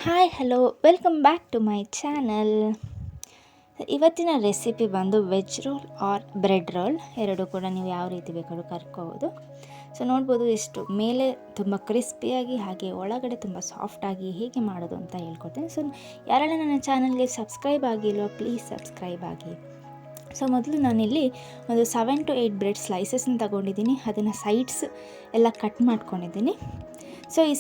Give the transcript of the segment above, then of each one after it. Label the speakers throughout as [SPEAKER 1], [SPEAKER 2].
[SPEAKER 1] Hi hello welcome back to my channel. ಇವತ್ತಿನ recipe ಬಂದು veg roll or bread roll ಎರಡೂ ಕೂಡ ನೀವು ಯಾವ ರೀತಿ ಬೇಕಾದ್ರೂ ಕರ್ಕೋಬೋದು. ಸೊ ನೋಡ್ಬೋದು ಎಷ್ಟು ಮೇಲೆ ತುಂಬ ಕ್ರಿಸ್ಪಿಯಾಗಿ ಹಾಗೆ ಒಳಗಡೆ ತುಂಬ ಸಾಫ್ಟಾಗಿ ಹೇಗೆ ಮಾಡೋದು ಅಂತ ಹೇಳ್ಕೊಡ್ತೀನಿ. ಸೊ ಯಾರೆಲ್ಲ ನನ್ನ ಚಾನಲ್ಗೆ ಸಬ್ಸ್ಕ್ರೈಬ್ ಆಗಿಲ್ವೋ ಪ್ಲೀಸ್ ಸಬ್ಸ್ಕ್ರೈಬ್ ಆಗಿ. ಸೊ ಮೊದಲು ನಾನಿಲ್ಲಿ ಒಂದು 7 to 8 ಬ್ರೆಡ್ ಸ್ಲೈಸಸ್ನ ತೊಗೊಂಡಿದ್ದೀನಿ. ಅದನ್ನು ಸೈಡ್ಸ್ ಎಲ್ಲ ಕಟ್ ಮಾಡ್ಕೊಂಡಿದ್ದೀನಿ. ಸೊ ಈ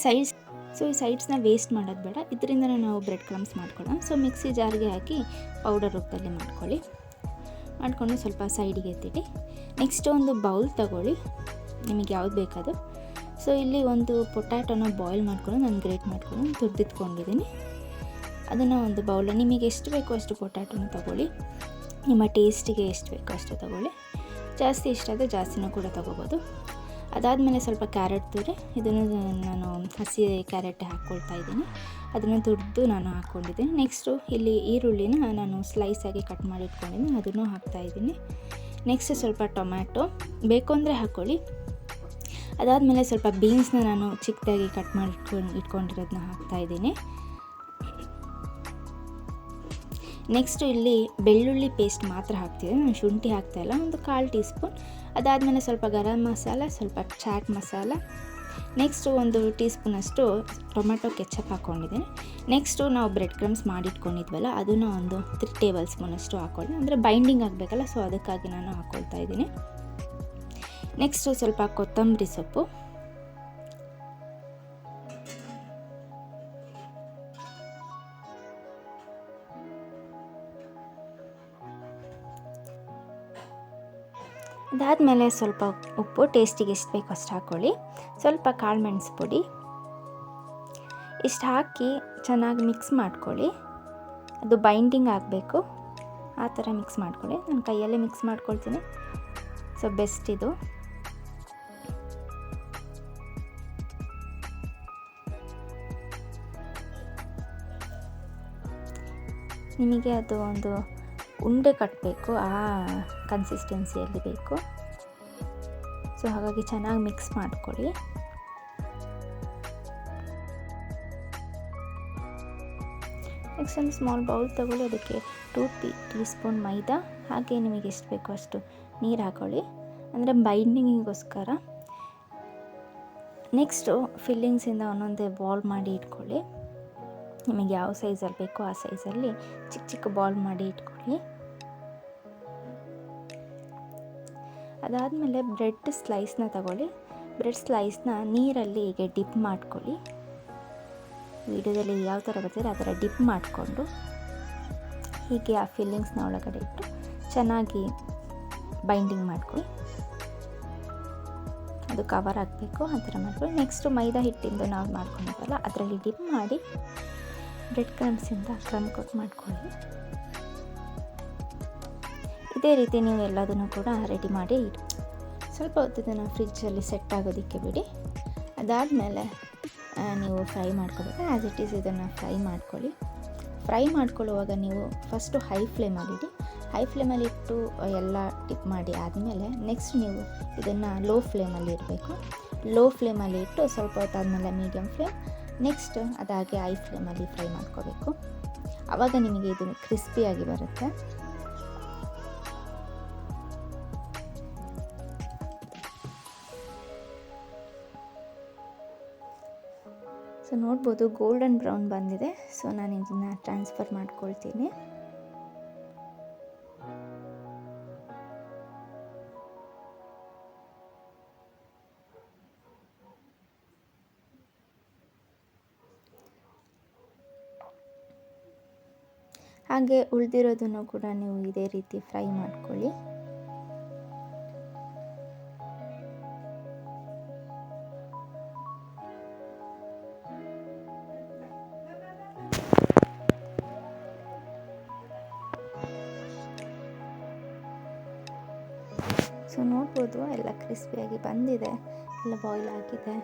[SPEAKER 1] ಸೈಡ್ಸ್ನ ವೇಸ್ಟ್ ಮಾಡೋದು ಬೇಡ, ಇದರಿಂದ ನಾವು ಬ್ರೆಡ್ ಕ್ರಮ್ಸ್ ಮಾಡ್ಕೊಳ್ಳೋಣ. ಸೊ ಮಿಕ್ಸಿ ಜಾರ್ಗೆ ಹಾಕಿ ಪೌಡರ್ ರೂಪದಲ್ಲಿ ಮಾಡಿಕೊಂಡು ಸ್ವಲ್ಪ ಸೈಡಿಗೆ ಎತ್ತಿಡಿ. ನೆಕ್ಸ್ಟ್ ಒಂದು ಬೌಲ್ ತಗೊಳ್ಳಿ, ನಿಮಗೆ ಯಾವ್ದು ಬೇಕದು. ಸೊ ಇಲ್ಲಿ ಒಂದು ಪೊಟ್ಯಾಟೊನ ಬಾಯ್ಲ್ ಮಾಡ್ಕೊಂಡು ನಾನು ಗ್ರೇಟ್ ಮಾಡ್ಕೊಂಡು ತುರಿದಿಟ್ಕೊಂಡಿದ್ದೀನಿ. ಅದನ್ನು ಒಂದು ಬೌಲ್, ನಿಮಗೆ ಎಷ್ಟು ಬೇಕೋ ಅಷ್ಟು ಪೊಟ್ಯಾಟೊನ ತೊಗೊಳ್ಳಿ, ನಿಮ್ಮ ಟೇಸ್ಟಿಗೆ ಎಷ್ಟು ಬೇಕೋ ಅಷ್ಟು ತೊಗೊಳ್ಳಿ. ಜಾಸ್ತಿ ಇಷ್ಟ ಆದರೆ ಜಾಸ್ತಿನೂ ಕೂಡ ತೊಗೋಬೋದು. ಅದಾದಮೇಲೆ ಸ್ವಲ್ಪ ಕ್ಯಾರೆಟ್ ತುರಿ, ಇದನ್ನು ನಾನು ಹಸಿ ಕ್ಯಾರೆಟ್ ಹಾಕ್ಕೊಳ್ತಾ ಇದ್ದೀನಿ. ಅದನ್ನು ತುರಿದು ನಾನು ಹಾಕ್ಕೊಂಡಿದ್ದೀನಿ. ನೆಕ್ಸ್ಟು ಇಲ್ಲಿ ಈರುಳ್ಳಿನ ನಾನು ಸ್ಲೈಸಾಗಿ ಕಟ್ ಮಾಡಿ ಇಟ್ಕೊಂಡಿದ್ದೀನಿ, ಅದನ್ನು ಹಾಕ್ತಾಯಿದ್ದೀನಿ. ನೆಕ್ಸ್ಟ್ ಸ್ವಲ್ಪ ಟೊಮ್ಯಾಟೊ ಬೇಕು ಅಂದರೆ ಹಾಕ್ಕೊಳ್ಳಿ. ಅದಾದಮೇಲೆ ಸ್ವಲ್ಪ ಬೀನ್ಸ್ನ ನಾನು ಚಿಕ್ಕದಾಗಿ ಕಟ್ ಮಾಡಿ ಇಟ್ಕೊಂಡಿರೋದನ್ನ ಹಾಕ್ತಾಯಿದ್ದೀನಿ. ನೆಕ್ಸ್ಟು ಇಲ್ಲಿ ಬೆಳ್ಳುಳ್ಳಿ ಪೇಸ್ಟ್ ಮಾತ್ರ ಹಾಕ್ತಿದ್ದೀನಿ, ನಾನು ಶುಂಠಿ ಹಾಕ್ತಾಯಿಲ್ಲ, ಒಂದು 1/4 ಟೀ ಸ್ಪೂನ್. ಅದಾದಮೇಲೆ ಸ್ವಲ್ಪ ಗರಂ ಮಸಾಲ, ಸ್ವಲ್ಪ ಚಾಟ್ ಮಸಾಲ, ನೆಕ್ಸ್ಟು 1 ಟೀ ಸ್ಪೂನಷ್ಟು ಟೊಮೆಟೊ ಕೆಚಪ್ ಹಾಕ್ಕೊಂಡಿದ್ದೀನಿ. ನೆಕ್ಸ್ಟು ನಾವು ಬ್ರೆಡ್ ಕ್ರಮ್ಸ್ ಮಾಡಿಟ್ಕೊಂಡಿದ್ವಲ್ಲ ಅದನ್ನು ಒಂದು 3 ಟೇಬಲ್ ಸ್ಪೂನಷ್ಟು ಹಾಕ್ಕೊಳ್ಳಿ, ಅಂದರೆ ಬೈಂಡಿಂಗ್ ಆಗಬೇಕಲ್ಲ, ಸೊ ಅದಕ್ಕಾಗಿ ನಾನು ಹಾಕ್ಕೊಳ್ತಾ ಇದ್ದೀನಿ. ನೆಕ್ಸ್ಟು ಸ್ವಲ್ಪ ಕೊತ್ತಂಬರಿ ಸೊಪ್ಪು, ಅದಾದಮೇಲೆ ಸ್ವಲ್ಪ ಉಪ್ಪು, ಟೇಸ್ಟಿಗೆ ಎಷ್ಟು ಬೇಕೋ ಅಷ್ಟು ಹಾಕ್ಕೊಳ್ಳಿ. ಸ್ವಲ್ಪ ಕಾಳು ಮೆಣಸು ಪುಡಿ ಇಷ್ಟು ಹಾಕಿ ಚೆನ್ನಾಗಿ ಮಿಕ್ಸ್ ಮಾಡ್ಕೊಳ್ಳಿ. ಅದು ಬೈಂಡಿಂಗ್ ಆಗಬೇಕು, ಆ ಥರ ಮಿಕ್ಸ್ ಮಾಡ್ಕೊಳ್ಳಿ. ನಾನು ಕೈಯಲ್ಲೇ ಮಿಕ್ಸ್ ಮಾಡ್ಕೊಳ್ತೀನಿ, ಸೊ ಬೆಸ್ಟ್ ಇದು. ನಿಮಗೆ ಅದು ಒಂದು ಉಂಡೆ ಕಟ್ಟಬೇಕು, ಆ ಕನ್ಸಿಸ್ಟೆನ್ಸಿಯಲ್ಲಿ ಬೇಕು. ಸೊ ಹಾಗಾಗಿ ಚೆನ್ನಾಗಿ ಮಿಕ್ಸ್ ಮಾಡ್ಕೊಳ್ಳಿ. ನೆಕ್ಸ್ಟ್ ಒಂದು ಸ್ಮಾಲ್ ಬೌಲ್ ತಗೊಳ್ಳಿ, ಅದಕ್ಕೆ 2 ಟೀ ಸ್ಪೂನ್ ಮೈದಾ, ಹಾಗೆ ನಿಮಗೆ ಎಷ್ಟು ಬೇಕೋ ಅಷ್ಟು ನೀರು ಹಾಕ್ಕೊಳ್ಳಿ, ಅಂದರೆ ಬೈಂಡಿಂಗಿಗೋಸ್ಕರ. ನೆಕ್ಸ್ಟು ಫಿಲ್ಲಿಂಗ್ಸಿಂದ ಒಂದೊಂದೇ ಬಾಲ್ ಮಾಡಿ ಇಟ್ಕೊಳ್ಳಿ. ನಿಮಗೆ ಯಾವ ಸೈಜಲ್ಲಿ ಬೇಕೋ ಆ ಸೈಜಲ್ಲಿ ಚಿಕ್ಕ ಚಿಕ್ಕ ಬಾಲ್ ಮಾಡಿ ಇಟ್ಕೊಳ್ಳಿ. ಅದಾದಮೇಲೆ ಬ್ರೆಡ್ ಸ್ಲೈಸ್ನ ತಗೊಳ್ಳಿ. ಬ್ರೆಡ್ ಸ್ಲೈಸ್ನ ನೀರಲ್ಲಿ ಹೀಗೆ ಡಿಪ್ ಮಾಡ್ಕೊಳ್ಳಿ. ವಿಡಿಯೋದಲ್ಲಿ ಯಾವ ಥರ ಬರ್ತೀರ ಆ ಥರ ಡಿಪ್ ಮಾಡಿಕೊಂಡು ಹೀಗೆ ಆ ಫಿಲ್ಲಿಂಗ್ಸ್ನ ಒಳಗಡೆ ಇಟ್ಟು ಚೆನ್ನಾಗಿ ಬೈಂಡಿಂಗ್ ಮಾಡ್ಕೊಳ್ಳಿ. ಅದು ಕವರ್ ಆಗಬೇಕು, ಆ ಥರ ಮಾಡ್ಕೊಳ್ಳಿ. ನೆಕ್ಸ್ಟು ಮೈದಾ ಹಿಟ್ಟಿಂದು ನಾವು ಮಾಡ್ಕೊಂಡಿದ್ವಲ್ಲ ಅದರಲ್ಲಿ ಡಿಪ್ ಮಾಡಿ ಬ್ರೆಡ್ ಕ್ರಮ್ಸಿಂದ ಕ್ರಮ್ ಕೋಟ್ ಮಾಡ್ಕೊಳ್ಳಿ. ಇದೇ ರೀತಿ ನೀವು ಎಲ್ಲದನ್ನು ಕೂಡ ರೆಡಿ ಮಾಡಿ ಇಡಿ. ಸ್ವಲ್ಪ ಹೊತ್ತಿದ್ದನ್ನು ಫ್ರಿಜ್ಜಲ್ಲಿ ಸೆಟ್ ಆಗೋದಕ್ಕೆ ಬಿಡಿ. ಅದಾದಮೇಲೆ ನೀವು ಫ್ರೈ ಮಾಡ್ಕೋಬೇಕು. ಆ್ಯಸ್ ಇಟ್ ಈಸ್ ಇದನ್ನು ಫ್ರೈ ಮಾಡ್ಕೊಳ್ಳಿ. ಫ್ರೈ ಮಾಡ್ಕೊಳ್ಳುವಾಗ ನೀವು ಫಸ್ಟು ಹೈ ಫ್ಲೇಮಲ್ಲಿಡಿ. ಹೈ ಫ್ಲೇಮಲ್ಲಿ ಇಟ್ಟು ಎಲ್ಲ ಟಿಪ್ ಮಾಡಿ ಆದಮೇಲೆ ನೆಕ್ಸ್ಟ್ ನೀವು ಇದನ್ನು ಲೋ ಫ್ಲೇಮಲ್ಲಿ ಇಡಬೇಕು. ಲೋ ಫ್ಲೇಮಲ್ಲಿ ಇಟ್ಟು ಸ್ವಲ್ಪ ಹೊತ್ತಾದಮೇಲೆ ಮೀಡಿಯಮ್ ಫ್ಲೇಮ್, ನೆಕ್ಸ್ಟ್ ಅದಾಗೆ ಹೈ ಫ್ಲೇಮಲ್ಲಿ ಫ್ರೈ ಮಾಡ್ಕೋಬೇಕು. ಆವಾಗ ನಿಮಗೆ ಇದು ಕ್ರಿಸ್ಪಿಯಾಗಿ ಬರುತ್ತೆ. ಸೊ ನೋಡ್ಬೋದು ಗೋಲ್ಡನ್ ಬ್ರೌನ್ ಬಂದಿದೆ. ಸೊ ನಾನು ಇದನ್ನು ಟ್ರಾನ್ಸ್ಫರ್ ಮಾಡ್ಕೊಳ್ತೀನಿ. ಹಾಗೆ ಉಳಿದಿರೋದನ್ನು ಕೂಡ ನೀವು ಇದೇ ರೀತಿ ಫ್ರೈ ಮಾಡ್ಕೊಳ್ಳಿ. ಸೊ ನೋಡ್ಬೋದು ಎಲ್ಲ ಕ್ರಿಸ್ಪಿಯಾಗಿ ಬಂದಿದೆ, ಎಲ್ಲ ಬಾಯ್ಲ್ ಆಗಿದೆ.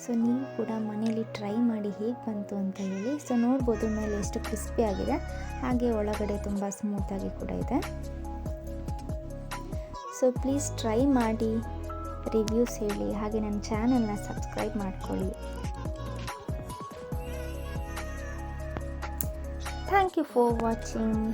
[SPEAKER 1] ಸೊ ನೀವು ಕೂಡ ಮನೇಲಿ ಟ್ರೈ ಮಾಡಿ ಹೇಗೆ ಬಂತು ಅಂತ ಹೇಳಿ. ಸೊ ನೋಡ್ಬೋದು ಮೇಲೆ ಎಷ್ಟು ಕ್ರಿಸ್ಪಿ ಆಗಿದೆ, ಹಾಗೆ ಒಳಗಡೆ ತುಂಬ ಸ್ಮೂತಾಗಿ ಕೂಡ ಇದೆ. ಸೊ ಪ್ಲೀಸ್ ಟ್ರೈ ಮಾಡಿ, ರಿವ್ಯೂಸ್ ಹೇಳಿ, ಹಾಗೆ ನನ್ನ ಚಾನಲ್ನ ಸಬ್ಸ್ಕ್ರೈಬ್ ಮಾಡ್ಕೊಳ್ಳಿ. Thank you for watching.